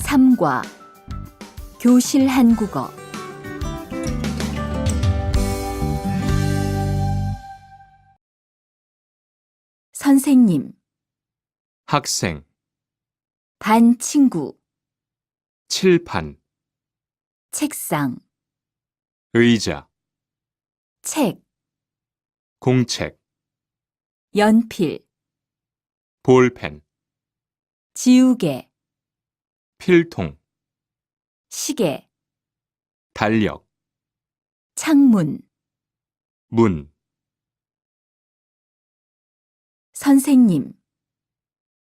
3과 교실 한국어 선생님, 학생, 반 친구, 칠판, 책상, 의자, 책, 공책, 연필, 볼펜, 지우개, 필통, 시계, 달력, 창문, 문, 선생님,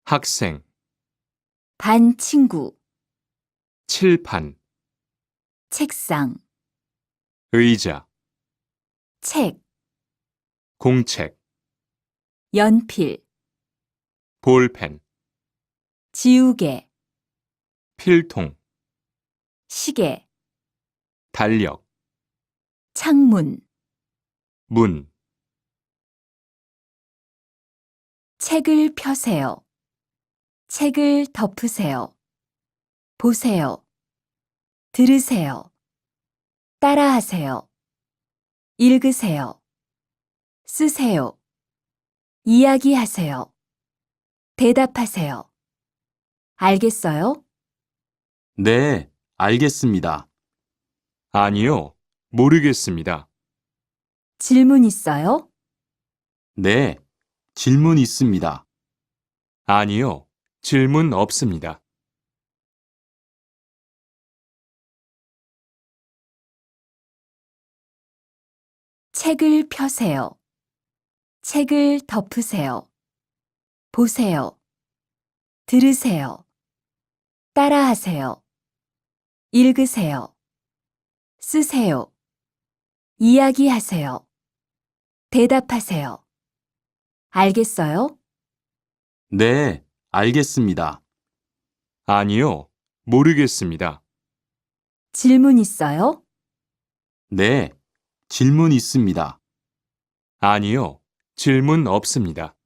학생, 반 친구, 칠판, 책상, 의자, 책, 공책, 연필, 볼펜, 지우개, 필통, 시계, 달력, 창문, 문, 책을 펴세요. 책을 덮으세요. 보세요. 들으세요. 따라하세요. 읽으세요. 쓰세요. 이야기하세요. 대답하세요. 알겠어요? 네, 알겠습니다. 아니요, 모르겠습니다. 질문 있어요? 네, 질문 있습니다. 아니요, 질문 없습니다. 책을 펴세요. 책을 덮으세요. 보세요. 들으세요. 따라하세요. 읽으세요. 쓰세요. 이야기하세요. 대답하세요. 알겠어요? 네, 알겠습니다. 아니요, 모르겠습니다. 질문 있어요? 네, 질문 있습니다. 아니요, 질문 없습니다.